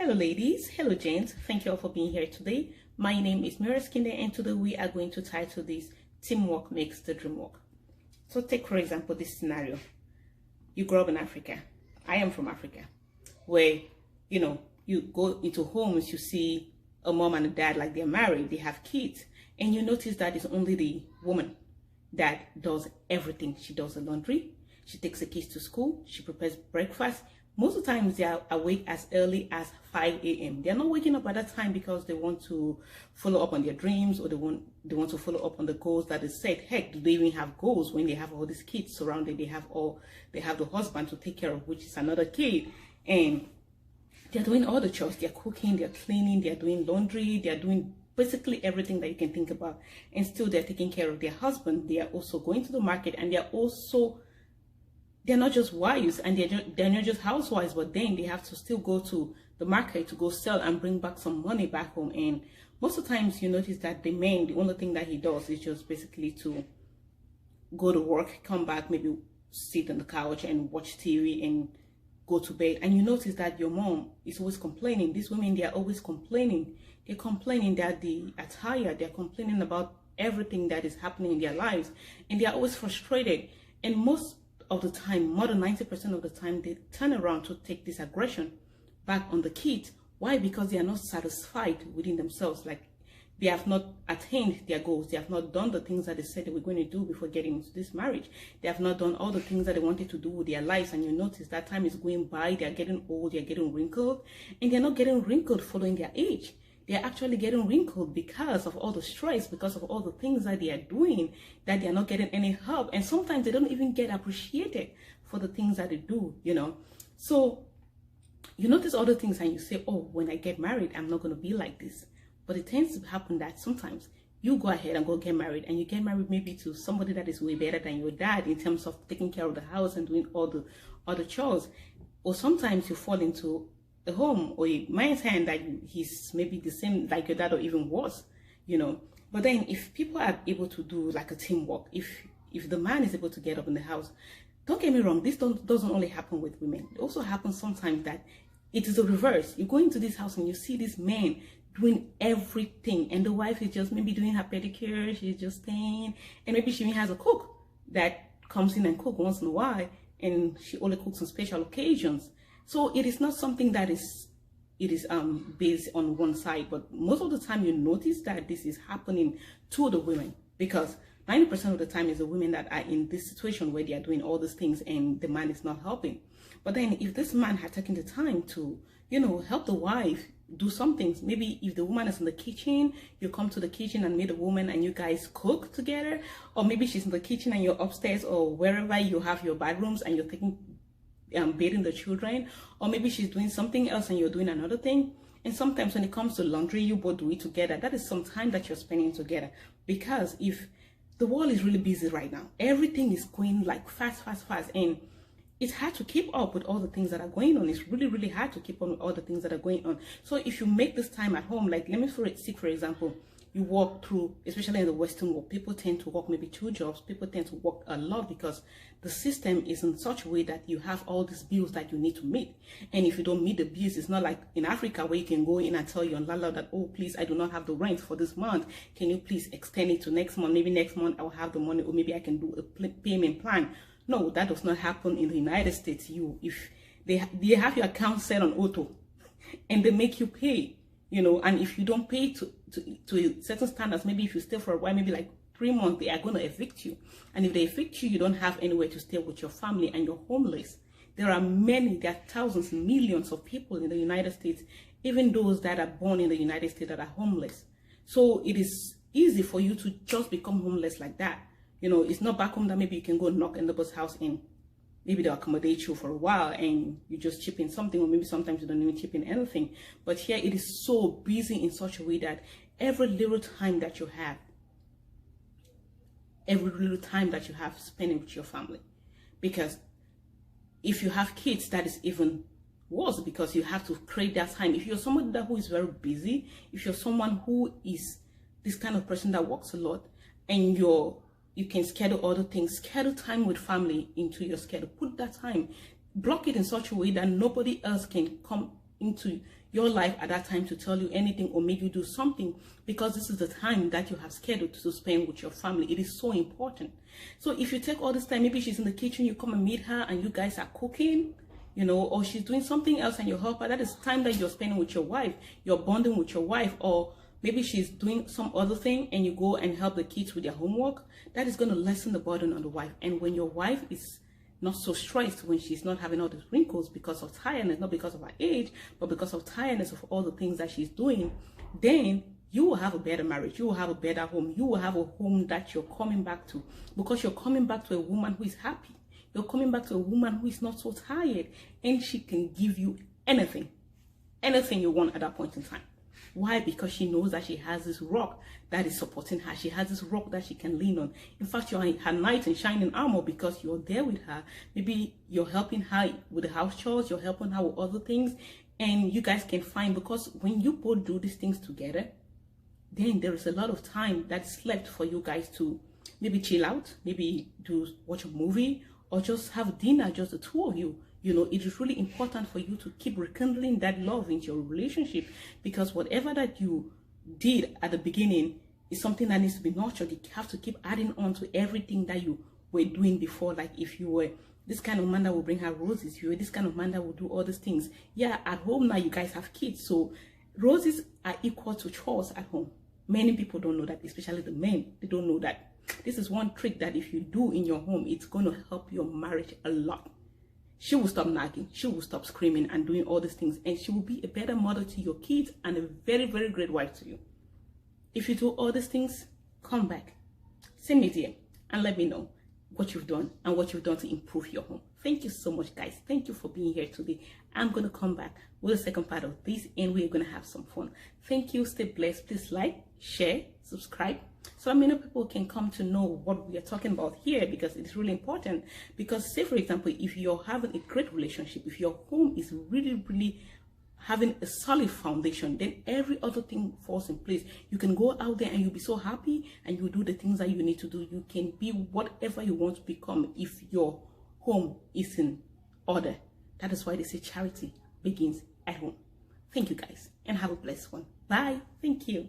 Hello ladies, hello gents, thank you all for being here today. My name is Mira Skinde and today we are going to title this Teamwork Makes the Dream Work. So take for example this scenario. You grow up in Africa. I am from Africa, where you go into homes, you see a mom and a dad, like they're married, they have kids, and you notice that it's only the woman that does everything. She does the laundry, she takes the kids to school, she prepares breakfast. Most of the times they are awake as early as 5 a.m. They're not waking up at that time because they want to follow up on their dreams, or they want to follow up on the goals that is set. Heck, do they even have goals when they have all these kids surrounded? They have the husband to take care of, which is another kid, and they're doing all the chores. They're cooking, they're cleaning, they're doing laundry, they're doing basically everything that you can think about, and still they're taking care of their husband. They are also going to the market, and they're not just wives, and they're not just housewives, but then they have to still go to the market to go sell and bring back some money back home. And most of the times you notice that the man, the only thing that he does is just basically to go to work, come back, maybe sit on the couch and watch TV and go to bed. And you notice that your mom is always complaining. These women, they are always complaining. They're complaining that they are tired. They're complaining about everything that is happening in their lives, and they are always frustrated. And most of the time, more than 90% of the time, they turn around to take this aggression back on the kids. Why? Because they are not satisfied within themselves. Like, they have not attained their goals. They have not done the things that they said they were going to do before getting into this marriage. They have not done all the things that they wanted to do with their lives. And you notice that time is going by. They are getting old. They are getting wrinkled. And they're not getting wrinkled following their age. They're actually getting wrinkled because of all the stress, because of all the things that they are doing, that they are not getting any help. And sometimes they don't even get appreciated for the things that they do, So you notice all the things and you say, oh, when I get married, I'm not going to be like this. But it tends to happen that sometimes you go ahead and go get married, and you get married maybe to somebody that is way better than your dad in terms of taking care of the house and doing all the chores. Or sometimes you fall into a home or a man's hand that he's maybe the same like your dad or even worse, But then if people are able to do like a teamwork, if the man is able to get up in the house, don't get me wrong, this doesn't only happen with women. It also happens sometimes that it is the reverse. You go into this house and you see this man doing everything, and the wife is just maybe doing her pedicure, she's just staying, and maybe she even has a cook that comes in and cook once in a while, and she only cooks on special occasions. So it is not something that is based on one side, but most of the time you notice that this is happening to the women, because 90% of the time is the women that are in this situation where they are doing all these things and the man is not helping. But then if this man had taken the time to, help the wife do some things, maybe if the woman is in the kitchen, you come to the kitchen and meet the woman and you guys cook together, or maybe she's in the kitchen and you're upstairs or wherever you have your bedrooms and you're bathing the children, or maybe she's doing something else and you're doing another thing. And sometimes when it comes to laundry, you both do it together. That is some time that you're spending together, because if the world is really busy right now, everything is going like fast, and it's hard to keep up with all the things that are going on. It's really, really hard to keep on with all the things that are going on. So if you make this time at home, like let me see, for example, you work through, especially in the Western world, people tend to work maybe 2 jobs. People tend to work a lot because the system is in such a way that you have all these bills that you need to meet. And if you don't meet the bills, it's not like in Africa where you can go in and tell your landlord that, oh, please, I do not have the rent for this month. Can you please extend it to next month? Maybe next month I'll have the money, or maybe I can do a payment plan. No, that does not happen in the United States. If they have your account set on auto and they make you pay, and if you don't pay to certain standards, maybe if you stay for a while, maybe like 3 months, they are going to evict you. And if they evict you, you don't have anywhere to stay with your family and you're homeless. There are thousands, millions of people in the United States, even those that are born in the United States, that are homeless. So it is easy for you to just become homeless like that. It's not back home that maybe you can go knock on the boss house and maybe they'll accommodate you for a while and you just chip in something, or maybe sometimes you don't even chip in anything. But here it is so busy in such a way that every little time that you have spending with your family. Because if you have kids, that is even worse, because you have to create that time. If you're someone who is very busy, if you're someone who is this kind of person that works a lot, and you can schedule other things, schedule time with family into your schedule, put that time, block it in such a way that nobody else can come into your life at that time to tell you anything or make you do something, because this is the time that you have scheduled to spend with your family. It is so important. So if you take all this time, maybe she's in the kitchen, you come and meet her and you guys are cooking, you know, or she's doing something else and you help her. That is time that you're spending with your wife. You're bonding with your wife. Or maybe she's doing some other thing and you go and help the kids with their homework. That is going to lessen the burden on the wife. And when your wife is not so stressed, when she's not having all these wrinkles because of tiredness, not because of her age, but because of tiredness of all the things that she's doing, then you will have a better marriage. You will have a better home. You will have a home that you're coming back to, because you're coming back to a woman who is happy. You're coming back to a woman who is not so tired, and she can give you anything you want at that point in time. Why? Because she knows that she has this rock that is supporting her. She has this rock that she can lean on. In fact, you're her knight in shining armor, because you're there with her. Maybe you're helping her with the house chores, you're helping her with other things, and you guys can find, because when you both do these things together, then there is a lot of time that's left for you guys to maybe chill out, maybe watch a movie, or just have dinner, just the two of you. You know, it is really important for you to keep rekindling that love into your relationship, because whatever that you did at the beginning is something that needs to be nurtured. You have to keep adding on to everything that you were doing before. Like if you were this kind of man that will bring her roses, you were this kind of man that will do all these things. Yeah, at home now you guys have kids, so roses are equal to chores at home. Many people don't know that, especially the men. They don't know that. This is one trick that if you do in your home, it's going to help your marriage a lot. She will stop nagging, she will stop screaming and doing all these things, and she will be a better mother to your kids and a very, very great wife to you. If you do all these things, come back, send me there, and let me know what you've done and what you've done to improve your home. Thank you so much, guys. Thank you for being here today. I'm going to come back with the second part of this, and we're going to have some fun. Thank you. Stay blessed. Please like, share, subscribe, so that many people can come to know what we are talking about here, because it's really important. Because say, for example, if you're having a great relationship, if your home is really having a solid foundation, then every other thing falls in place. You can go out there and you'll be so happy, and you do the things that you need to do. You can be whatever you want to become if your home is in order. That is why they say charity begins at home. Thank you, guys, and have a blessed one. Bye. Thank you.